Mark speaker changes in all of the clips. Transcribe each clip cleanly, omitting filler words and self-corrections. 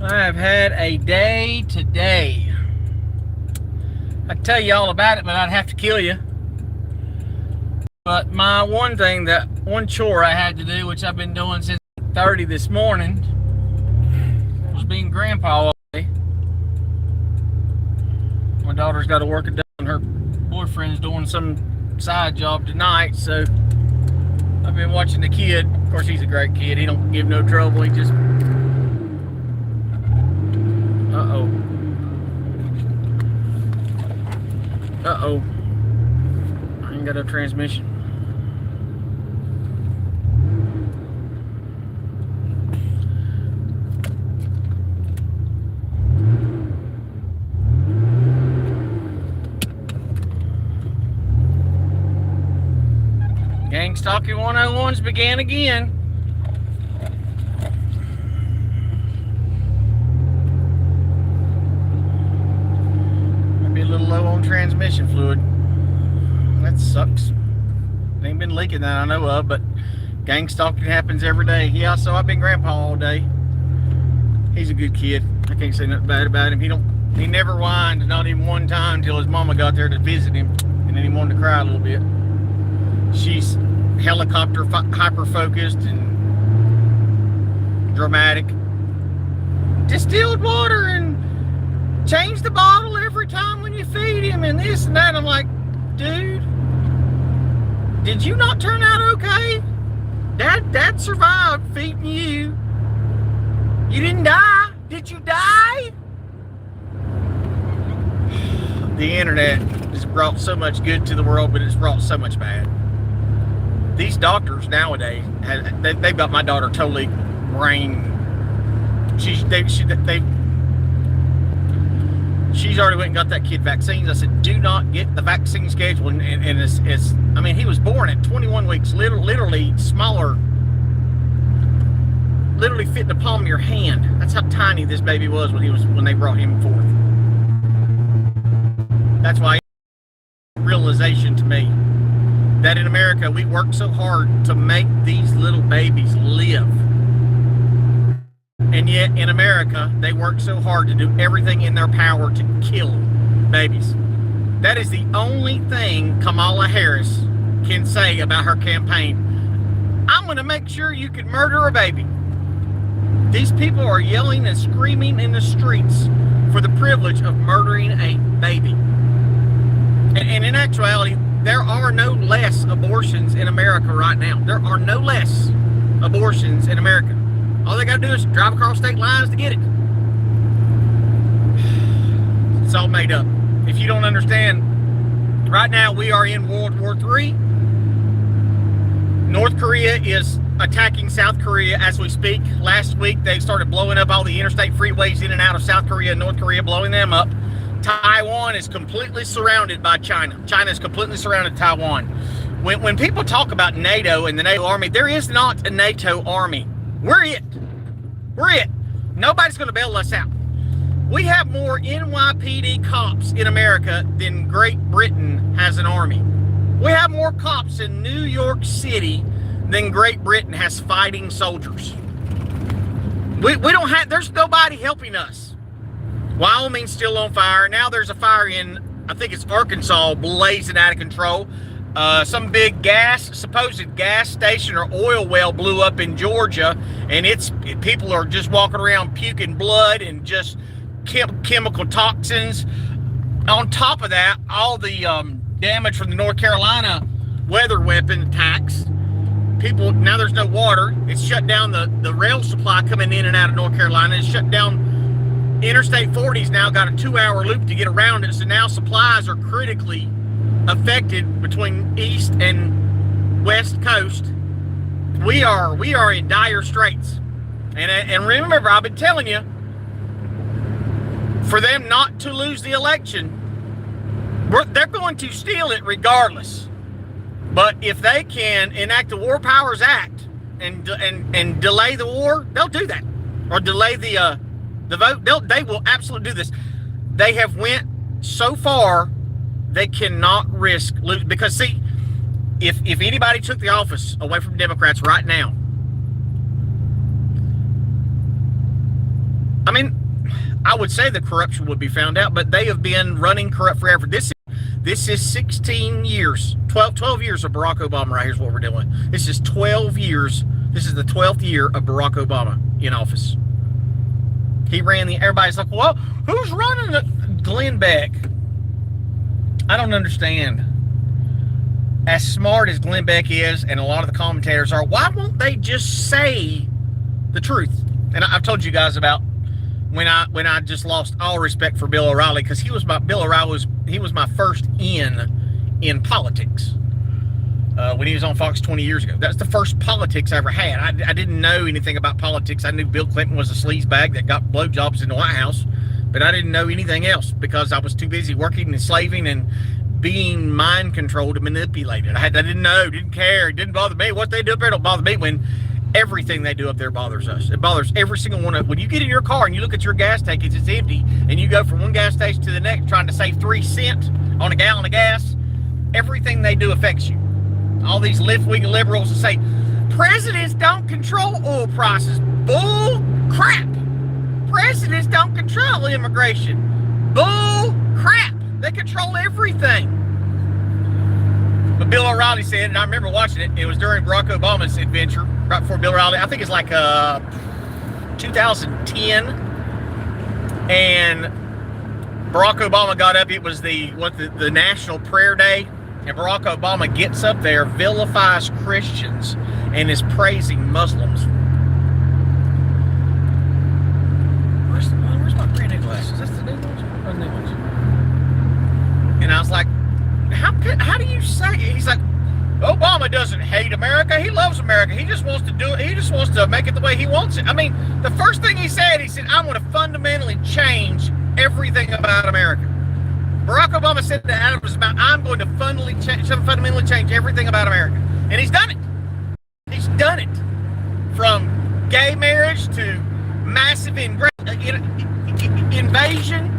Speaker 1: I have had a day today. I'd tell you all about it, but I'd have to kill you. But my one chore I had to do, which I've been doing since 30 this morning, was being grandpa all day. My daughter's got to work it done. Her boyfriend's doing some side job tonight, so I've been watching the kid. Of course, he's a great kid. He don't give no trouble. He just... Uh-oh. Uh-oh. I ain't got no transmission. Gang Stalking 101's began again. Might be a little low on transmission fluid. That sucks. It ain't been leaking that I know of, but gang stalking happens every day. Yeah, so I've been grandpa all day. He's a good kid. I can't say nothing bad about him. He never whined, not even one time, till his mama got there to visit him, and then he wanted to cry a little bit. She's helicopter hyper focused and dramatic. Distilled water and change the bottle every time when you feed him and this and that. I'm like, dude, did you not turn out okay? Dad survived feeding you. You didn't die. Did you die? The internet has brought so much good to the world, but it's brought so much bad. These doctors nowadays, they've got my daughter totally brain. She's already went and got that kid vaccines. I said, do not get the vaccine schedule. And it's I mean, he was born at 21 weeks, literally smaller, literally fit in the palm of your hand. That's how tiny this baby was when they brought him forth. That's why realization to me that in America we work so hard to make these little babies live, and yet in America they work so hard to do everything in their power to kill babies. That is the only thing Kamala Harris can say about her campaign. I'm going to make sure you can murder a baby. These people are yelling and screaming in the streets for the privilege of murdering a baby. And in actuality, there are no less abortions in America right now. There are no less abortions in America. All they got to do is drive across state lines to get it. It's all made up. If you don't understand, right now we are in World War III. North Korea is attacking South Korea as we speak. Last week they started blowing up all the interstate freeways in and out of South Korea and North Korea, blowing them up. Taiwan is completely surrounded by China. China is completely surrounded Taiwan. When people talk about NATO and the NATO army, there is not a NATO army. We're it. We're it. Nobody's going to bail us out. We have more NYPD cops in America than Great Britain has an army. We have more cops in New York City than Great Britain has fighting soldiers. We don't have, there's nobody helping us. Wyoming's still on fire. Now there's a fire in, I think it's Arkansas, blazing out of control. Some big supposed gas station or oil well blew up in Georgia, and people are just walking around puking blood and just chemical toxins. On top of that, all the damage from the North Carolina weather weapon attacks. People, now there's no water. It's shut down the rail supply coming in and out of North Carolina. It's shut down. Interstate 40's now got a 2-hour loop to get around it, so now supplies are critically affected between East and West Coast. We are in dire straits. And remember, I've been telling you, for them not to lose the election, they're going to steal it regardless. But if they can enact the War Powers Act and delay the war, they'll do that. Or delay the vote. They will absolutely do this. They have went so far, they cannot risk losing. Because see, if anybody took the office away from Democrats right now, I mean, I would say the corruption would be found out, but they have been running corrupt forever. This is 16 years, 12 years of Barack Obama right here is what we're doing. This is 12 years. This is the 12th year of Barack Obama in office. He ran everybody's like, well, who's running the Glenn Beck? I don't understand. As smart as Glenn Beck is, and a lot of the commentators are, why won't they just say the truth? And I've told you guys about when I just lost all respect for Bill O'Reilly, because he was my first in politics. When he was on Fox 20 years ago. That's the first politics I ever had. I didn't know anything about politics. I knew Bill Clinton was a sleazebag that got blowjobs in the White House, but I didn't know anything else because I was too busy working and slaving and being mind controlled and manipulated. I didn't know, didn't care, it didn't bother me. What they do up there don't bother me, when everything they do up there bothers us. It bothers every single one of us. When you get in your car and you look at your gas tank, it's empty, and you go from one gas station to the next trying to save 3 cents on a gallon of gas, everything they do affects you. All these left-wing liberals that say, presidents don't control oil prices. Bull crap. Presidents don't control immigration. Bull crap. They control everything. But Bill O'Reilly said, and I remember watching it, it was during Barack Obama's adventure, right before Bill O'Reilly, I think it's like 2010, and Barack Obama got up, it was the National Prayer Day, and Barack Obama gets up there, vilifies Christians, and is praising Muslims. Where's my brand new glasses? That's the new ones? Or the new ones? And I was like, how do you say it? He's like, Obama doesn't hate America. He loves America. He just wants to do it. He just wants to make it the way he wants it. I mean, the first thing he said, I'm going to fundamentally change everything about America. Barack Obama said that out of his mouth, I'm going to fundamentally change everything about America. And he's done it. He's done it. From gay marriage to massive invasion.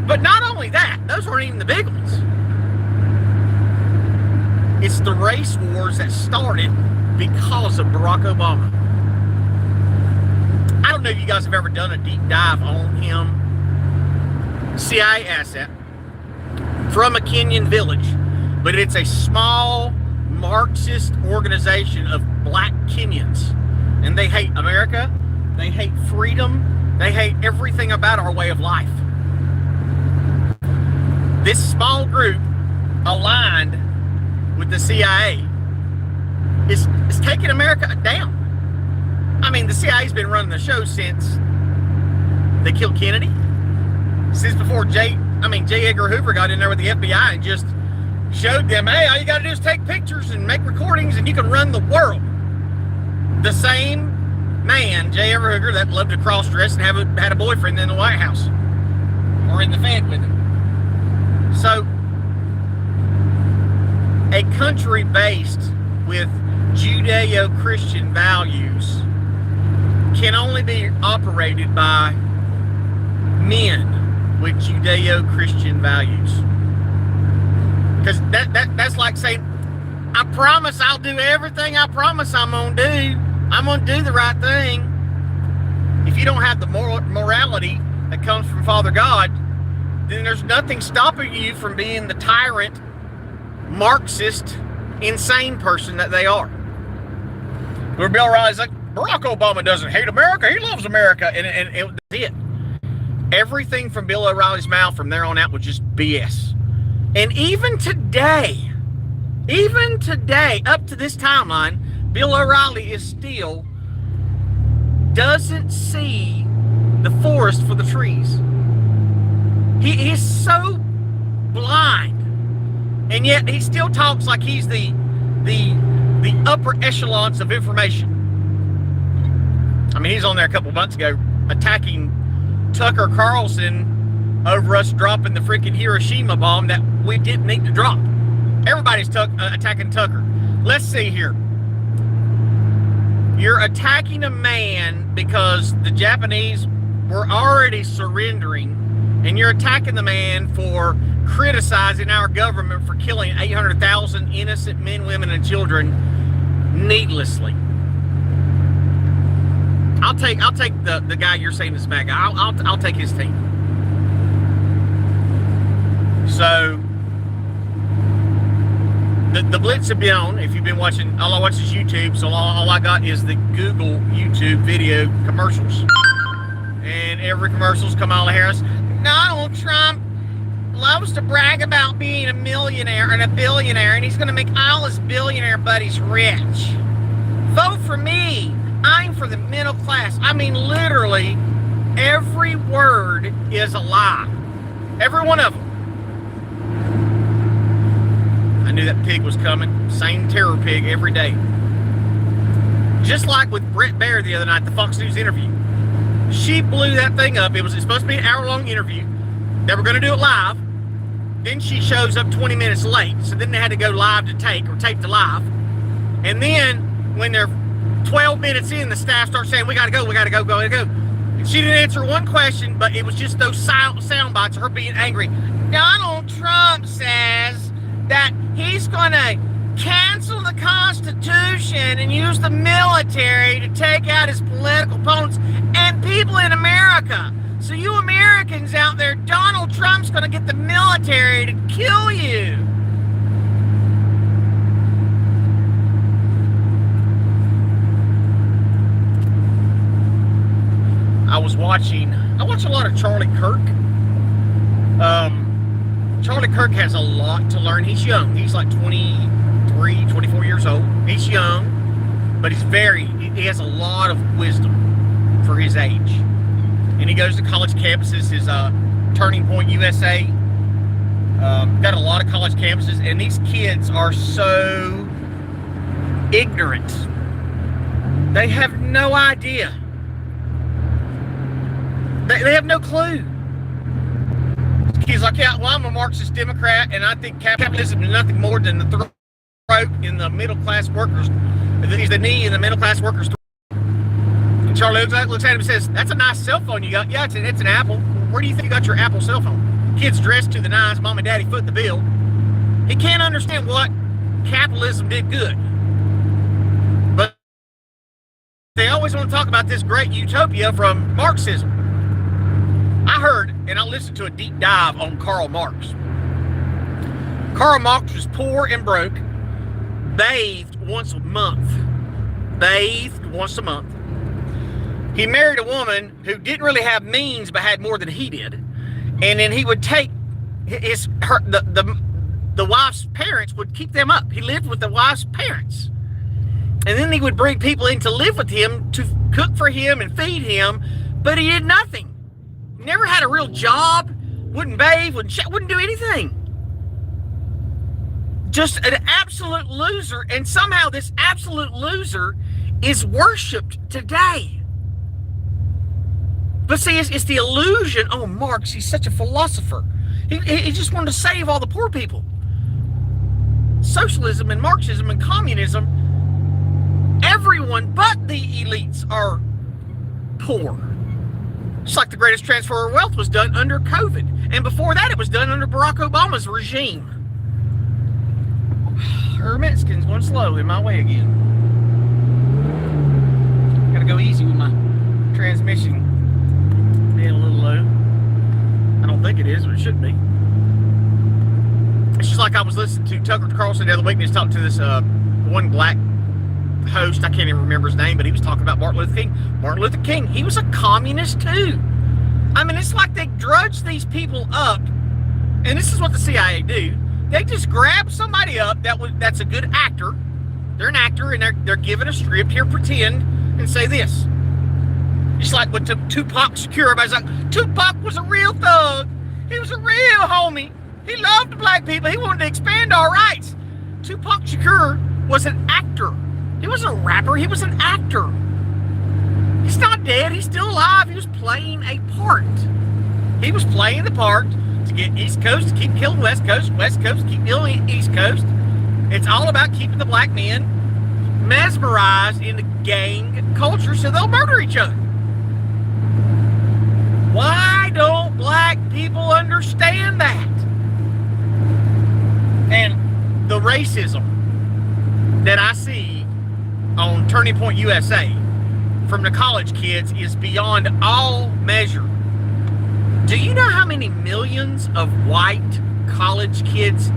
Speaker 1: But not only that, those weren't even the big ones. It's the race wars that started because of Barack Obama. I don't know if you guys have ever done a deep dive on him. CIA asset from a Kenyan village, but it's a small Marxist organization of black Kenyans, and they hate America, they hate freedom, they hate everything about our way of life. This small group, aligned with the CIA, is taking America down. I mean, the CIA's been running the show since they killed Kennedy, since before J. Edgar Hoover got in there with the FBI and just showed them, hey, all you got to do is take pictures and make recordings and you can run the world. The same man, J. Edgar Hoover, that loved to cross-dress and had a boyfriend in the White House or in the Fed with him. So, a country based with Judeo-Christian values can only be operated by men with Judeo-Christian values. Because that's like saying, I promise I'll do everything I promise I'm going to do. I'm going to do the right thing. If you don't have the morality that comes from Father God, then there's nothing stopping you from being the tyrant, Marxist, insane person that they are. Where Bill O'Reilly's like, Barack Obama doesn't hate America, he loves America, and it was it. Everything from Bill O'Reilly's mouth from there on out was just BS. And even today, up to this timeline, Bill O'Reilly is still doesn't see the forest for the trees. He is so blind, and yet he still talks like he's the upper echelons of information. I mean, he's on there a couple months ago attacking Tucker Carlson over us dropping the freaking Hiroshima bomb that we didn't need to drop. Everybody's attacking Tucker. Let's see here. You're attacking a man because the Japanese were already surrendering, and you're attacking the man for criticizing our government for killing 800,000 innocent men, women, and children needlessly. I'll take the guy you're saying is bad guy. I'll take his team. So the Blitz have been on. If you've been watching, all I watch is YouTube, so all I got is the Google YouTube video commercials. And every commercial's Kamala Harris. Donald Trump loves to brag about being a millionaire and a billionaire, and he's going to make all his billionaire buddies rich. Vote for me. I'm for the middle class. I mean, literally, every word is a lie. Every one of them. I knew that pig was coming. Same terror pig every day. Just like with Brett Baer the other night, the Fox News interview. She blew that thing up. It was supposed to be an hour-long interview. They were going to do it live. Then she shows up 20 minutes late. So then they had to go live to tape, or tape to live. And then when they're 12 minutes in, the staff starts saying, we got to go. And she didn't answer one question, but it was just those sound bites of her being angry. Donald Trump says that he's going to cancel the Constitution and use the military to take out his political opponents and people in America. So you Americans out there, Donald Trump's going to get the military to kill you. I watch a lot of Charlie Kirk. Charlie Kirk has a lot to learn. He's young. He's like 23, 24 years old. He's young, but he has a lot of wisdom for his age. And he goes to college campuses. His Turning Point USA got a lot of college campuses, and these kids are so ignorant. They have no idea. They have no clue. He's like, yeah, well, I'm a Marxist Democrat, and I think capitalism is nothing more than the throat in the middle class workers. He's the knee in the middle class workers' throat. And Charlie looks at him and says, that's a nice cell phone you got. Yeah, it's an Apple. Where do you think you got your Apple cell phone? Kids dressed to the nines, mom and daddy foot the bill. He can't understand what capitalism did good. But they always want to talk about this great utopia from Marxism. I heard, and I listened to a deep dive on Karl Marx. Karl Marx was poor and broke, bathed once a month. He married a woman who didn't really have means but had more than he did. And then he would take the wife's parents would keep them up. He lived with the wife's parents. And then he would bring people in to live with him, to cook for him and feed him, but he did nothing. Never had a real job, wouldn't bathe, wouldn't do anything. Just an absolute loser, and somehow this absolute loser is worshipped today. But see, it's the illusion. Oh, Marx, he's such a philosopher. He just wanted to save all the poor people. Socialism and Marxism and communism, everyone but the elites are poor. Just like the greatest transfer of wealth was done under COVID. And before that, it was done under Barack Obama's regime. Her Mexican's going slow in my way again. Gotta go easy with my transmission being a little low. I don't think it is, but it should be. It's just like I was listening to Tucker Carlson the other week, and he was talking to this one black host. I can't even remember his name, but he was talking about Martin Luther King. Martin Luther King, he was a communist too. I mean, it's like they drudge these people up, and this is what the CIA do. They just grab somebody up that's a good actor. They're an actor, and they're given a script. Here, pretend and say this. Just like with Tupac Shakur, everybody's like, Tupac was a real thug. He was a real homie. He loved black people. He wanted to expand our rights. Tupac Shakur was an actor. He wasn't a rapper, he was an actor. He's not dead, he's still alive. He was playing a part. He was playing the part to get East Coast to keep killing West Coast to keep killing East Coast. It's all about keeping the black men mesmerized in the gang culture so they'll murder each other. Why don't black people understand that? And the racism that I see on Turning Point USA from the college kids is beyond all measure. Do you know how many millions of white college kids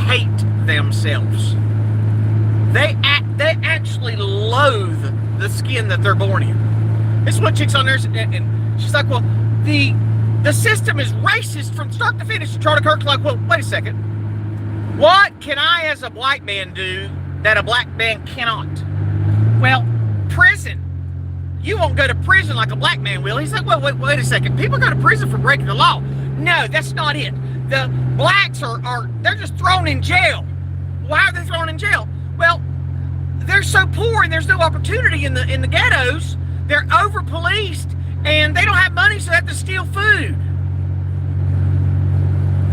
Speaker 1: hate themselves? They actually loathe the skin that they're born in. This one chick's on there, and she's like, well, the system is racist from start to finish. And Charlie Kirk's like, well, wait a second. What can I as a white man do that a black man cannot? Well, prison. You won't go to prison like a black man will. He's like, well, wait a second. People go to prison for breaking the law. No, that's not it. The blacks they're just thrown in jail. Why are they thrown in jail? Well, they're so poor and there's no opportunity in the ghettos. They're over-policed and they don't have money, so they have to steal food.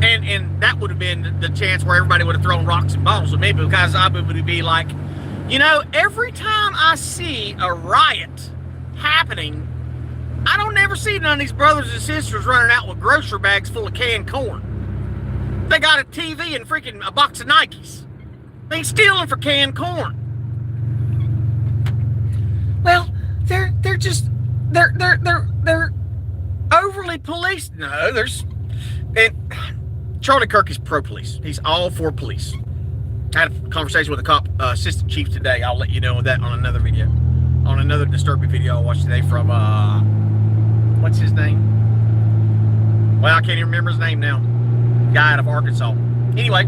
Speaker 1: And that would have been the chance where everybody would have thrown rocks and bottles at me, because I would be like, you know, every time I see a riot happening, I don't never see none of these brothers and sisters running out with grocery bags full of canned corn. They got a TV and freaking a box of Nikes. They ain't stealing for canned corn. Well, they're overly policed. No, and Charlie Kirk is pro-police. He's all for police. I had a conversation with a cop assistant chief today. I'll let you know that on another video. On another disturbing video I watched today from, what's his name? Well, I can't even remember his name now. Guy out of Arkansas. Anyway.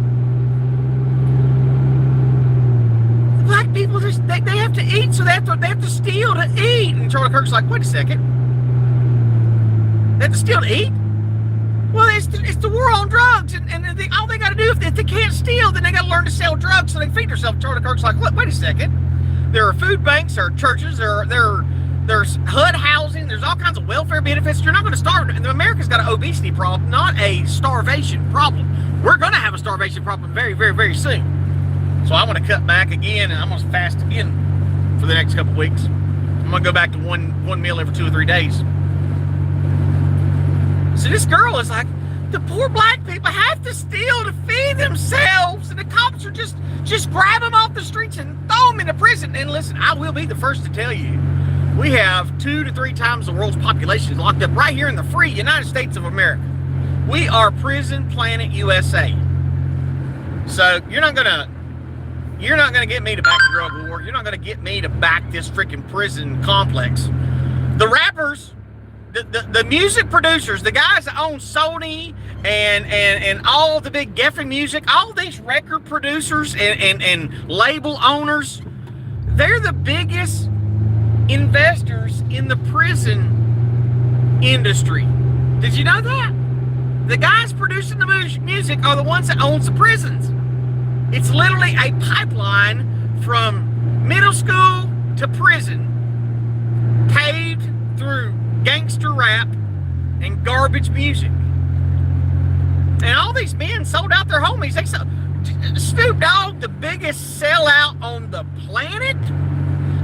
Speaker 1: The black people, they have to eat, so they have to steal to eat. And Charlie Kirk's like, wait a second. They have to steal to eat? Well, it's the war on drugs, and all they got to do, if they can't steal, then they got to learn to sell drugs so they feed themselves. Charlie Kirk's like, look, wait a second. There are food banks, there are churches, there's HUD housing, there's all kinds of welfare benefits. You're not going to starve. And America's got an obesity problem, not a starvation problem. We're going to have a starvation problem very, very, very soon. So I want to cut back again, and I'm going to fast again for the next couple weeks. I'm going to go back to one meal every 2 or 3 days. So this girl is like, the poor black people have to steal to feed themselves, and the cops are just grab them off the streets and throw them into prison. And listen, I will be the first to tell you, we have 2 to 3 times the world's population locked up right here in the free United States of America. We are Prison Planet USA. So you're not gonna get me to back the drug war. You're not gonna get me to back this freaking prison complex. The rappers, the music producers, the guys that own Sony and all the big Geffen Music, all these record producers and label owners, they're the biggest investors in the prison industry. Did you know that? The guys producing the music are the ones that owns the prisons. It's literally a pipeline from middle school to prison, paved through gangster rap and garbage music. And all these men sold out their homies. They sold Snoop Dogg, the biggest sellout on the planet.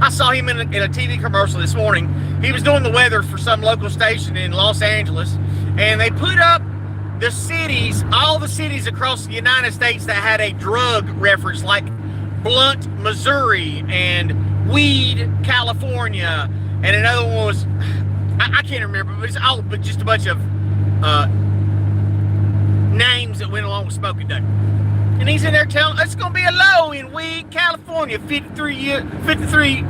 Speaker 1: I saw him in a TV commercial this morning. He was doing the weather for some local station in Los Angeles, and they put up the cities, all the cities across the United States that had a drug reference, like Blunt, Missouri, and Weed, California, and another one was, I can't remember, but it's all but just a bunch of names that went along with Smoking Dope. And he's in there telling it's going to be a low in Weed, California, 53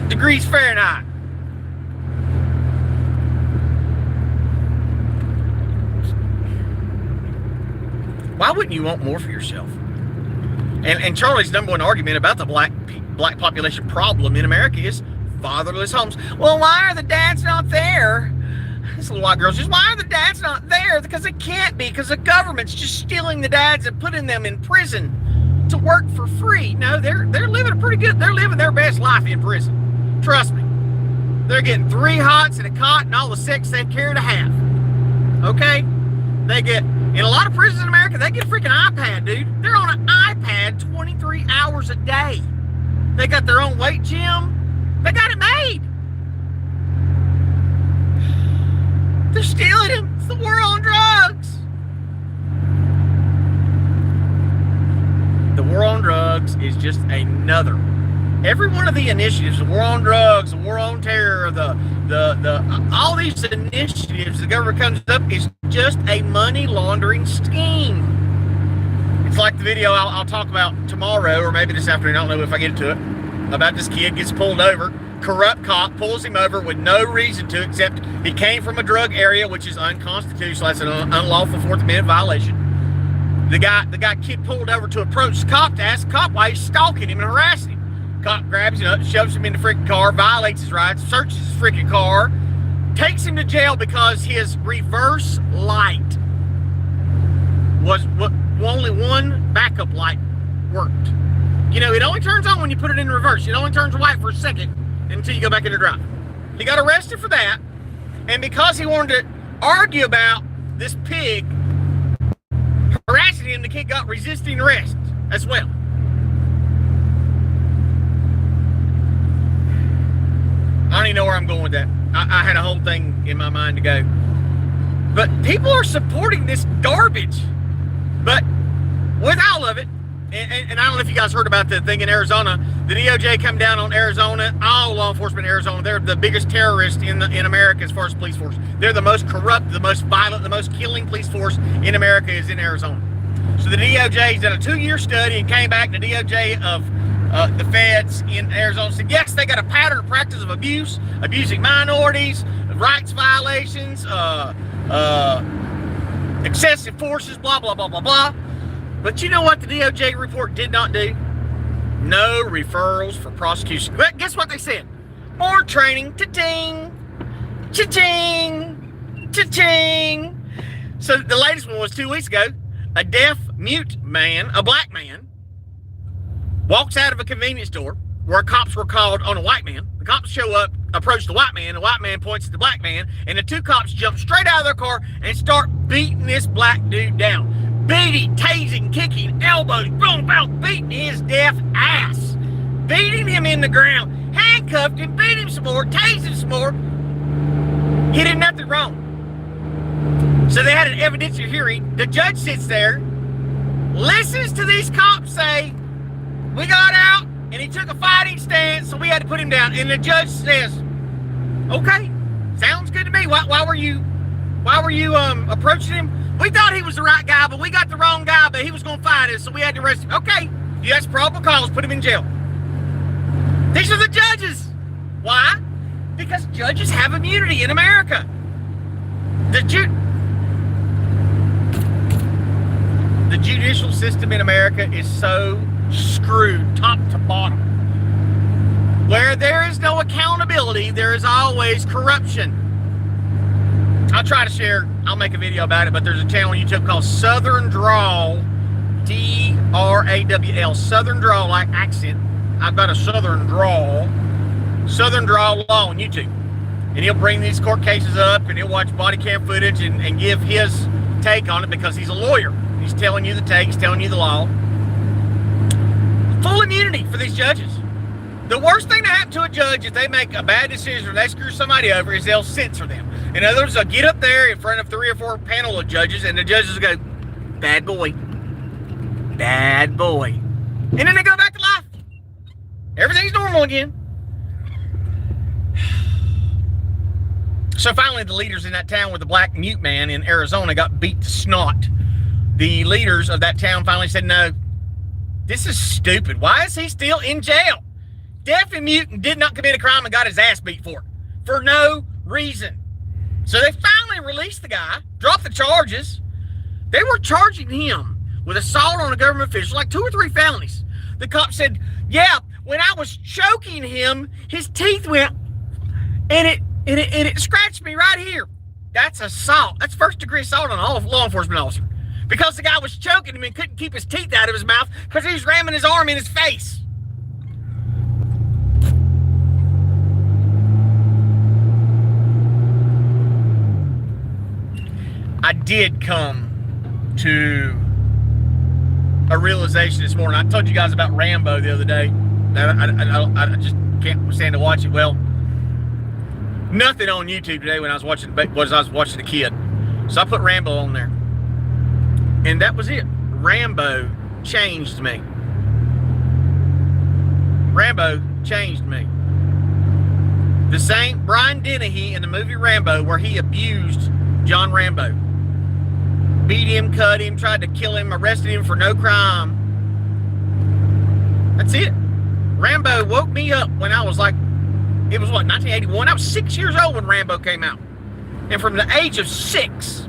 Speaker 1: degrees Fahrenheit. Why wouldn't you want more for yourself? And Charlie's number one argument about the black population problem in America is fatherless homes. Well, why are the dads not there? This little white girl's just, why are the dads not there? Because they can't be, because the government's just stealing the dads and putting them in prison to work for free. No, they're living they're living their best life in prison. Trust me. They're getting 3 hots and a cot and all the sex they care to have. Okay? They get, in a lot of prisons in America, they get a freaking iPad, dude. They're on an iPad 23 hours a day. They got their own weight gym. They got it made. They're stealing him. It's the war on drugs. The war on drugs is just another Every one of the initiatives, the war on drugs, the war on terror, all these initiatives the government comes up is just a money laundering scheme. It's like the video I'll talk about tomorrow, or maybe this afternoon, I don't know if I get to it, about this kid gets pulled over. Corrupt cop pulls him over with no reason to, except he came from a drug area, which is unconstitutional. That's an unlawful Fourth Amendment violation. The kid pulled over to approach the cop to ask the cop why he's stalking him and harassing him. Cop grabs him up, shoves him in the freaking car, violates his rights, searches his freaking car, takes him to jail because his reverse light was only one backup light worked. You know, it only turns on when you put it in reverse. It only turns white for a second until you go back into drive. He got arrested for that, and because he wanted to argue about this pig harassing him, the kid got resisting arrest as well. I don't even know where I'm going with that. I had a whole thing in my mind to go. But people are supporting this garbage. But with all of it, and I don't know if you guys heard about the thing in Arizona, the DOJ come down on Arizona, all law enforcement in Arizona. They're the biggest terrorists in America as far as police force. They're the most corrupt, the most violent, the most killing police force in America is in Arizona. So the DOJ's done a 2-year study and came back, the DOJ of the feds in Arizona said, yes, they got a pattern of practice of abuse, abusing minorities, rights violations, excessive forces, blah, blah, blah, blah, blah. But you know what the DOJ report did not do? No referrals for prosecution. But guess what they said? More training, cha-ching, cha-ching, cha-ching. So the latest one was 2 weeks ago. A deaf, mute man, a black man, walks out of a convenience store where cops were called on a white man. The cops show up, approach the white man points at the black man, and the two cops jump straight out of their car and start beating this black dude down. Beating, tasing, kicking, elbows, boom, boom, beating his deaf ass. Beating him in the ground, handcuffed him, beat him some more, tased him some more. He did nothing wrong. So they had an evidentiary hearing. The judge sits there, listens to these cops say, we got out, and he took a fighting stance, so we had to put him down. And the judge says, okay, sounds good to me. Why were you approaching him? We thought he was the right guy, but we got the wrong guy, but he was going to fight us, so we had to arrest him. Okay, that's probable cause, put him in jail. These are the judges. Why? Because judges have immunity in America. The judicial system in America is so screwed top to bottom. Where there is no accountability, there is always corruption. I'll try to share, I'll make a video about it, but there's a channel on YouTube called Southern Drawl, D-R-A-W-L, Southern Drawl, like accent. I've got a Southern Drawl Law on YouTube. And he'll bring these court cases up, and he'll watch body cam footage and give his take on it because he's a lawyer. He's telling you the take, he's telling you the law. Full immunity for these judges. The worst thing to happen to a judge if they make a bad decision or they screw somebody over is they'll censor them. In other words, they'll get up there in front of 3 or 4 panel of judges, and the judges will go, bad boy, bad boy. And then they go back to life. Everything's normal again. So finally, the leaders in that town with the black mute man in Arizona got beat to snot. The leaders of that town finally said, no, this is stupid. Why is he still in jail? Deaf and mute and did not commit a crime and got his ass beat for it. For no reason. So they finally released the guy, dropped the charges. They were charging him with assault on a government official, like 2 or 3 felonies. The cop said, yeah, when I was choking him, his teeth went, and it scratched me right here. That's assault. That's first-degree assault on a law enforcement officer. Because the guy was choking him and couldn't keep his teeth out of his mouth because he was ramming his arm in his face. I did come to a realization this morning. I told you guys about Rambo the other day. I just can't stand to watch it. Well, nothing on YouTube today when I was watching the kid. So I put Rambo on there. And that was it. Rambo changed me. Rambo changed me. The same Brian Dennehy in the movie Rambo, where he abused John Rambo. Beat him, cut him, tried to kill him, arrested him for no crime. That's it. Rambo woke me up when I was like, it was what, 1981? I was 6 years old when Rambo came out. And from the age of 6,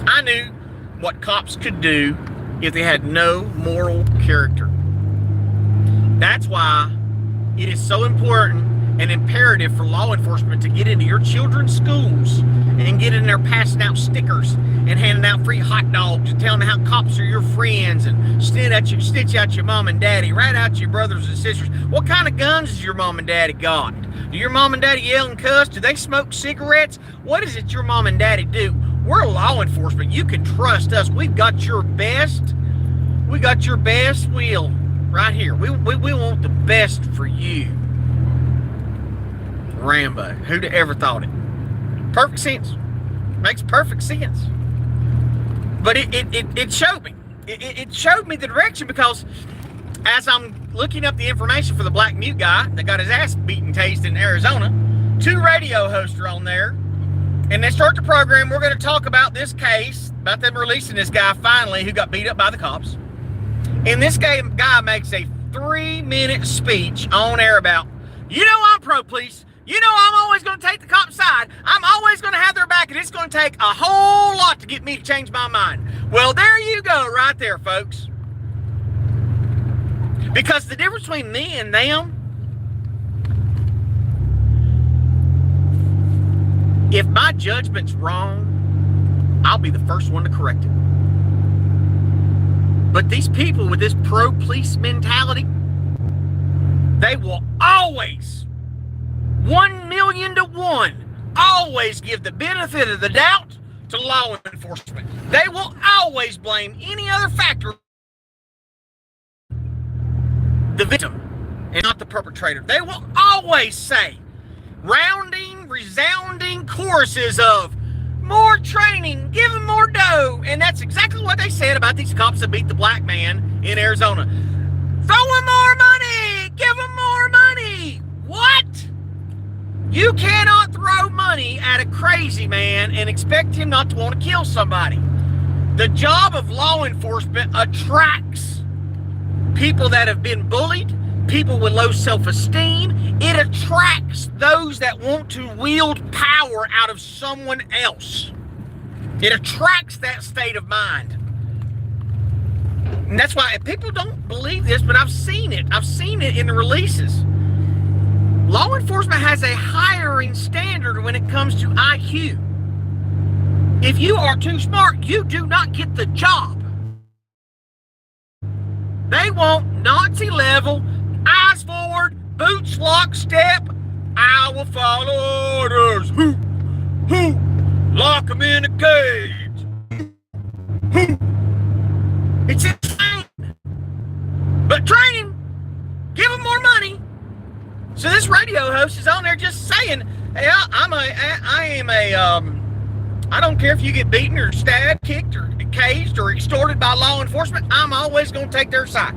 Speaker 1: I knew what cops could do if they had no moral character. That's why it is so important and imperative for law enforcement to get into your children's schools and get in there passing out stickers and handing out free hot dogs and telling them how cops are your friends and stitch out your mom and daddy, rat out your brothers and sisters. What kind of guns does your mom and daddy got? Do your mom and daddy yell and cuss? Do they smoke cigarettes? What is it your mom and daddy do? We're law enforcement. You can trust us. We've got your best. We got your best will right here. We want the best for you. Rambo. Who'd have ever thought it? Perfect sense. Makes perfect sense. But it showed me. It showed me the direction, because as I'm looking up the information for the black mute guy that got his ass beaten tased in Arizona, 2 radio hosts are on there, and they start the program. We're going to talk about this case, about them releasing this guy finally who got beat up by the cops. And this guy makes a 3-minute speech on air about, I'm pro-police. I'm always going to take the cop's side. I'm always going to have their back, and it's going to take a whole lot to get me to change my mind. Well, there you go right there, folks. Because the difference between me and them, if my judgment's wrong, I'll be the first one to correct it. But these people with this pro-police mentality, they will always, 1,000,000 to 1, always give the benefit of the doubt to law enforcement. They will always blame any other factor, the victim, and not the perpetrator. They will always say resounding choruses of more training, give them more dough. And that's exactly what they said about these cops that beat the black man in Arizona. Throw them more money, give them more money. What? You cannot throw money at a crazy man and expect him not to want to kill somebody. The job of law enforcement attracts people that have been bullied, people with low self-esteem. It attracts those that want to wield power out of someone else. It attracts that state of mind. And that's why people don't believe this, but I've seen it. I've seen it in the releases. Law enforcement has a hiring standard when it comes to IQ. If you are too smart, you do not get the job. They want Nazi level, eyes forward, boots lockstep. I will follow orders. Hoo, hoo, lock them in a cage. Hoo. It's insane. But training, give them more money. So this radio host is on there just saying, hey, I don't care if you get beaten or stabbed, kicked or caged or extorted by law enforcement, I'm always going to take their side.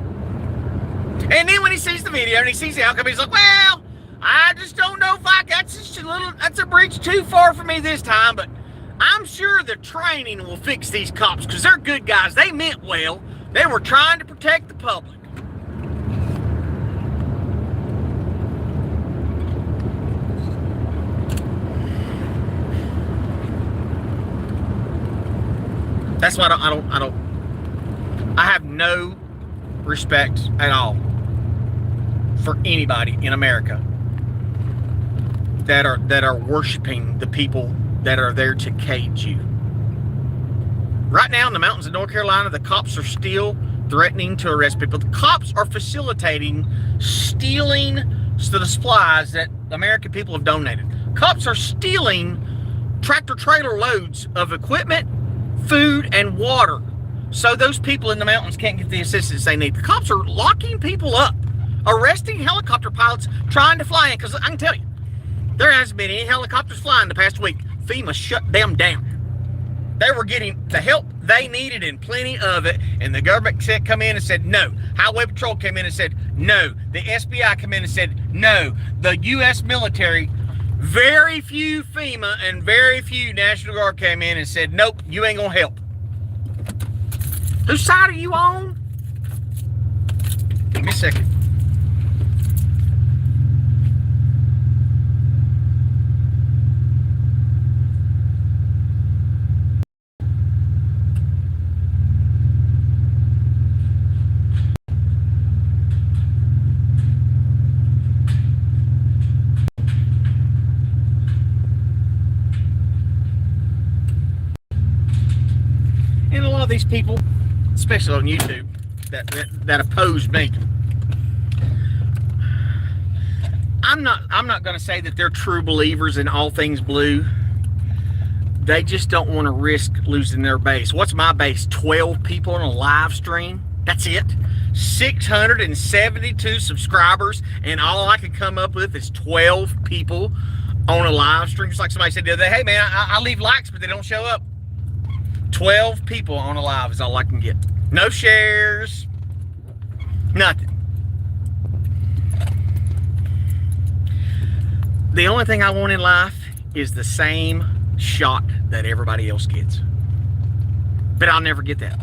Speaker 1: And then when he sees the video and he sees the outcome, he's like, well, I just don't know if that's a bridge too far for me this time, but I'm sure the training will fix these cops because they're good guys. They meant well. They were trying to protect the public. That's why I have no respect at all for anybody in America that are worshiping the people that are there to cage you. Right now in the mountains of North Carolina, the cops are still threatening to arrest people. The cops are facilitating stealing the supplies that the American people have donated. Cops are stealing tractor-trailer loads of equipment, food, and water, so those people in the mountains can't get the assistance they need. The cops are locking people up, arresting helicopter pilots trying to fly in, because I can tell you, there hasn't been any helicopters flying the past week. FEMA shut them down. They were getting the help they needed and plenty of it, and the government come in and said no. Highway Patrol came in and said No. The SBI come in and said, no. The U.S. military, very few FEMA and very few National Guard came in and said, nope, you ain't going to help. Whose side are you on? Give me a second. And a lot of these people, especially on YouTube, that oppose me, I'm not going to say that they're true believers in all things blue. They just don't want to risk losing their base. What's my base? 12 people on a live stream. That's it. 672 subscribers, and all I can come up with is 12 people on a live stream. Just like somebody said the other day, hey man, I leave likes, but they don't show up. 12 people on a live is all I can get. No shares, nothing. The only thing I want in life is the same shot that everybody else gets. But I'll never get that.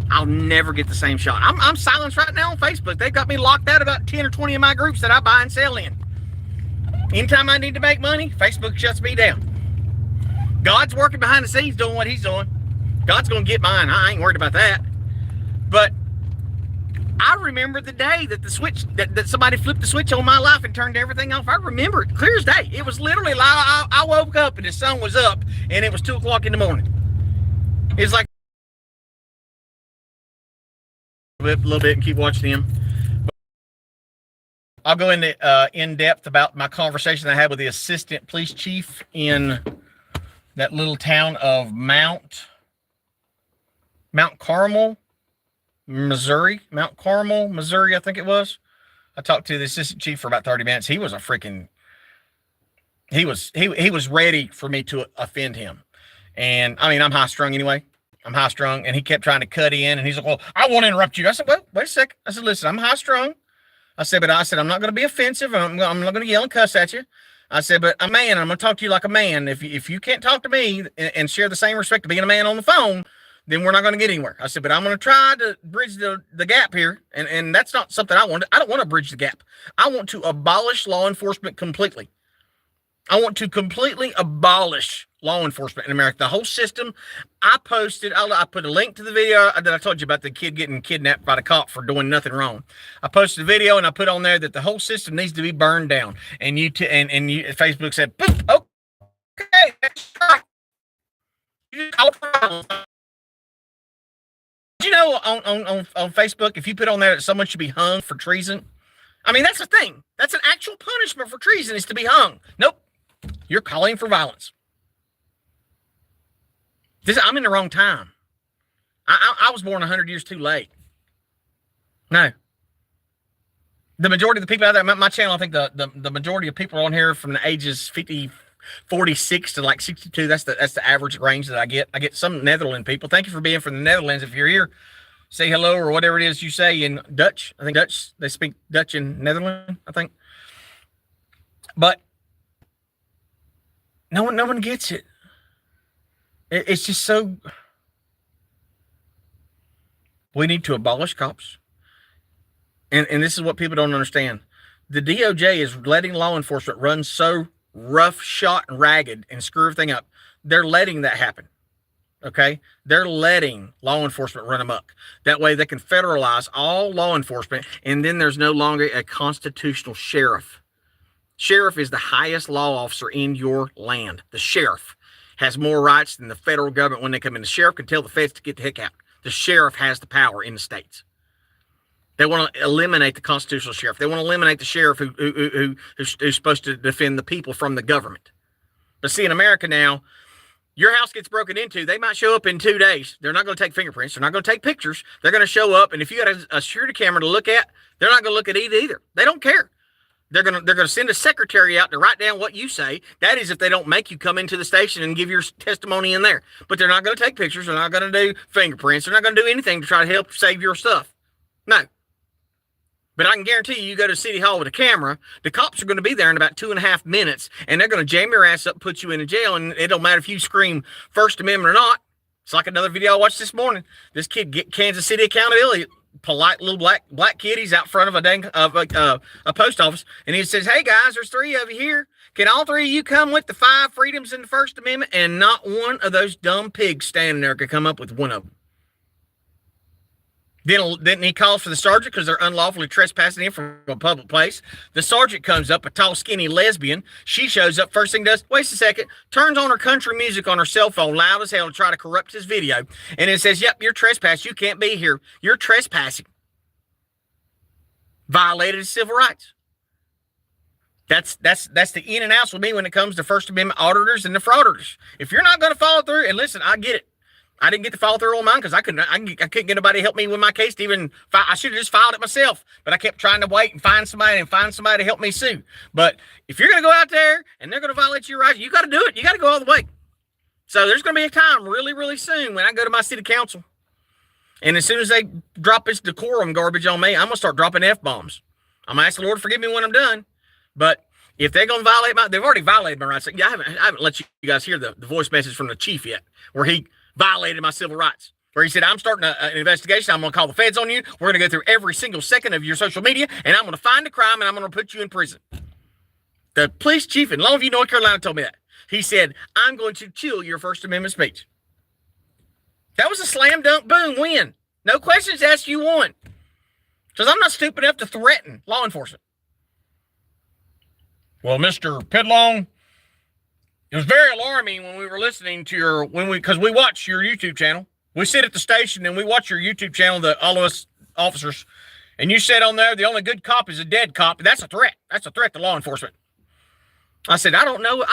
Speaker 1: I'll never get the same shot. I'm silenced right now on Facebook. They've got me locked out about 10 or 20 of my groups that I buy and sell in. Anytime I need to make money, Facebook shuts me down. God's working behind the scenes doing what he's doing. God's going to get mine. I ain't worried about that. But I remember the day that the switch, that somebody flipped the switch on my life and turned everything off. I remember it clear as day. It was literally like I woke up and the sun was up and it was 2 o'clock in the morning. It's like a little bit and keep watching him. I'll go into in depth about my conversation I had with the assistant police chief in that little town of Mount Carmel, Missouri. Mount Carmel, Missouri, I think it was. I talked to the assistant chief for about 30 minutes. He was a freaking, he was ready for me to offend him. And I mean, I'm high strung anyway. I'm high strung. And he kept trying to cut in and he's like, well, I won't interrupt you. I said, well, wait a second. I said, listen, I'm high strung. I said, I'm not going to be offensive. I'm not going to yell and cuss at you. I said, but a man, I'm going to talk to you like a man. If you can't talk to me and share the same respect to being a man on the phone, then we're not going to get anywhere. I said, but I'm going to try to bridge the gap here. And that's not something I want. I don't want to bridge the gap. I want to abolish law enforcement completely. I want to completely abolish law enforcement in America. The whole system. I put a link to the video that I told you about the kid getting kidnapped by the cop for doing nothing wrong. I posted a video and I put on there that the whole system needs to be burned down. And Facebook said, okay, that's right. You know, on Facebook, if you put on there that someone should be hung for treason, I mean, that's a thing. That's an actual punishment for treason is to be hung. Nope. You're calling for violence. I'm in the wrong time. I was born 100 years too late. No. The majority of the people out there, my channel, I think the majority of people on here from the ages 46 to like 62. That's the average range that I get. I get some Netherlands people. Thank you for being from the Netherlands. If you're here, say hello or whatever it is you say in Dutch. I think Dutch, they speak Dutch in Netherlands, I think. But no one gets it. It's just so. We need to abolish cops. And this is what people don't understand. The DOJ is letting law enforcement run so rough, shot, and ragged and screw everything up. They're letting that happen. Okay? They're letting law enforcement run amok. That way they can federalize all law enforcement, and then there's no longer a constitutional sheriff. Sheriff is the highest law officer in your land. The sheriff has more rights than the federal government when they come in. The sheriff can tell the feds to get the heck out. The sheriff has the power in the states. They want to eliminate the constitutional sheriff. They want to eliminate the sheriff who's supposed to defend the people from the government. But see, in America now, your house gets broken into. They might show up in 2 days. They're not going to take fingerprints. They're not going to take pictures. They're going to show up, and if you got a security camera to look at, they're not going to look at it either. They don't care. They're going to send a secretary out to write down what you say. That is if they don't make you come into the station and give your testimony in there. But they're not going to take pictures. They're not going to do fingerprints. They're not going to do anything to try to help save your stuff. No. But I can guarantee you go to City Hall with a camera, the cops are going to be there in about 2.5 minutes, and they're going to jam your ass up, put you in a jail, and it don't matter if you scream First Amendment or not. It's like another video I watched this morning. This kid get Kansas City accountability, polite little black kid. He's out front of a post office, and he says, "Hey guys, there's 3 of you here. Can all 3 of you come with the 5 freedoms in the First Amendment?" And not one of those dumb pigs standing there could come up with one of them. Then he calls for the sergeant because they're unlawfully trespassing him from a public place. The sergeant comes up, a tall, skinny lesbian. She shows up. First thing does, wait a second, turns on her country music on her cell phone loud as hell to try to corrupt his video. And it says, "Yep, you're trespassing. You can't be here. You're trespassing." Violated his civil rights. That's the in and outs with me when it comes to First Amendment auditors and the frauditors. If you're not going to follow through, and listen, I get it. I didn't get to follow through on mine because I couldn't get anybody to help me with my case to even file. I should have just filed it myself, but I kept trying to wait and find somebody to help me sue. But if you're going to go out there and they're going to violate your rights, you got to do it. You got to go all the way. So there's going to be a time really, really soon when I go to my city council, and as soon as they drop this decorum garbage on me, I'm going to start dropping F-bombs. I'm going to ask the Lord to forgive me when I'm done. But if they're going to violate they've already violated my rights. I haven't let you guys hear the voice message from the chief yet, where he violated my civil rights, where he said, "I'm starting an investigation. I'm going to call the feds on you. We're going to go through every single second of your social media, and I'm going to find the crime, and I'm going to put you in prison." The police chief in Longview, North Carolina told me that. He said, "I'm going to kill your First Amendment speech." That was a slam dunk boom win. No questions asked, you won. Because I'm not stupid enough to threaten law enforcement. Well, Mr. Pidlong, it was very alarming when we were listening to because we watch your YouTube channel. We sit at the station and we watch your YouTube channel, all of us officers, and you said on there, the only good cop is a dead cop. That's a threat. That's a threat to law enforcement. I said, I don't know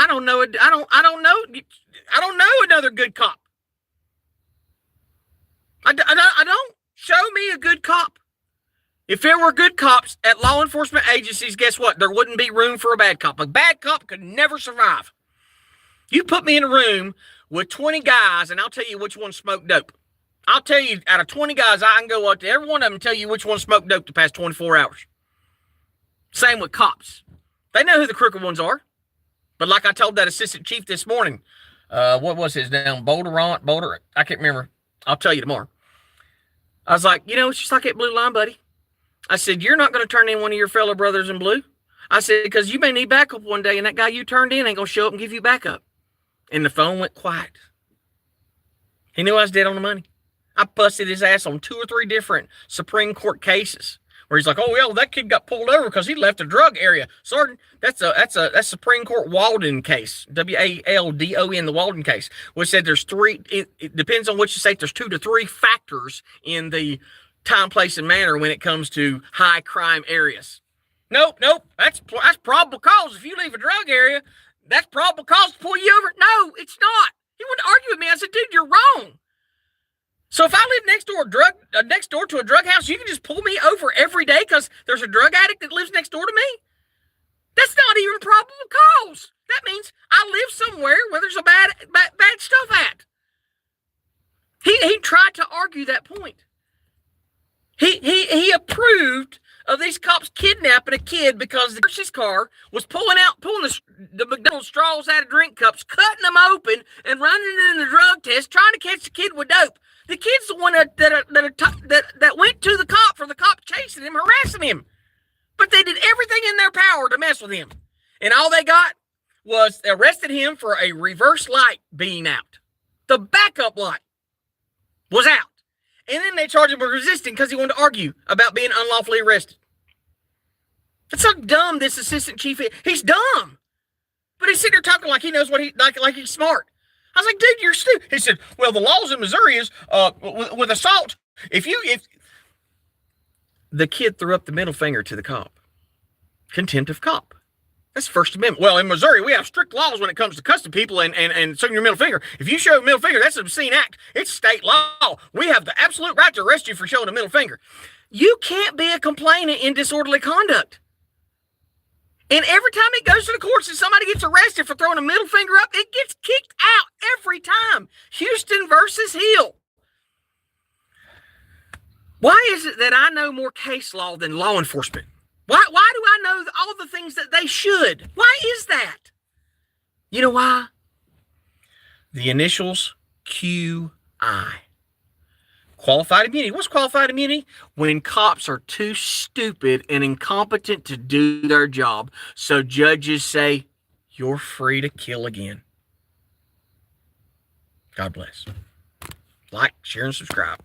Speaker 1: another good cop. I don't. Show me a good cop. If there were good cops at law enforcement agencies, guess what? There wouldn't be room for a bad cop. A bad cop could never survive. You put me in a room with 20 guys, and I'll tell you which one smoked dope. I'll tell you, out of 20 guys, I can go up to every one of them and tell you which one smoked dope the past 24 hours. Same with cops. They know who the crooked ones are. But like I told that assistant chief this morning, what was his name? Boulder, I can't remember. I'll tell you tomorrow. I was like, it's just like that blue line, buddy. I said, you're not going to turn in one of your fellow brothers in blue. I said, because you may need backup one day, and that guy you turned in ain't going to show up and give you backup. And the phone went quiet. He knew I was dead on the money. I busted his ass on 2 or 3 different Supreme Court cases where he's like, "Oh, well, that kid got pulled over because he left a drug area." Sergeant, that's Supreme Court Walden case, Waldon, the Walden case, which said there's 3, it depends on what you say, there's 2 to 3 factors in the time, place, and manner when it comes to high crime areas. Nope, that's probable cause. If you leave a drug area, that's probable cause to pull you over. No, it's not. He wouldn't argue with me. I said, dude, you're wrong. So if I live next door to a drug house, you can just pull me over every day because there's a drug addict that lives next door to me? That's not even probable cause. That means I live somewhere where there's a bad stuff at. He tried to argue that point. He approved of these cops kidnapping a kid because his car was pulling the McDonald's straws out of drink cups, cutting them open, and running it in the drug test, trying to catch the kid with dope. The kid's the one that went to the cop for the cop chasing him, harassing him. But they did everything in their power to mess with him. And all they got was they arrested him for a reverse light being out. The backup light was out. And then they charged him with resisting because he wanted to argue about being unlawfully arrested. That's how dumb this assistant chief is. He's dumb. But he's sitting there talking like he knows what like he's smart. I was like, dude, you're stupid. He said, well, the laws in Missouri is with assault. If the kid threw up the middle finger to the cop, contempt of cop. That's First Amendment. Well, in Missouri, we have strict laws when it comes to cussing people and showing your middle finger. If you show a middle finger, that's an obscene act. It's state law. We have the absolute right to arrest you for showing a middle finger. You can't be a complainant in disorderly conduct. And every time it goes to the courts and somebody gets arrested for throwing a middle finger up, it gets kicked out every time. Houston versus Hill. Why is it that I know more case law than law enforcement? Why do I know all the things that they should? Why is that? You know why? The initials QI. Qualified immunity. What's qualified immunity? When cops are too stupid and incompetent to do their job, so judges say, you're free to kill again. God bless. Like, share, and subscribe.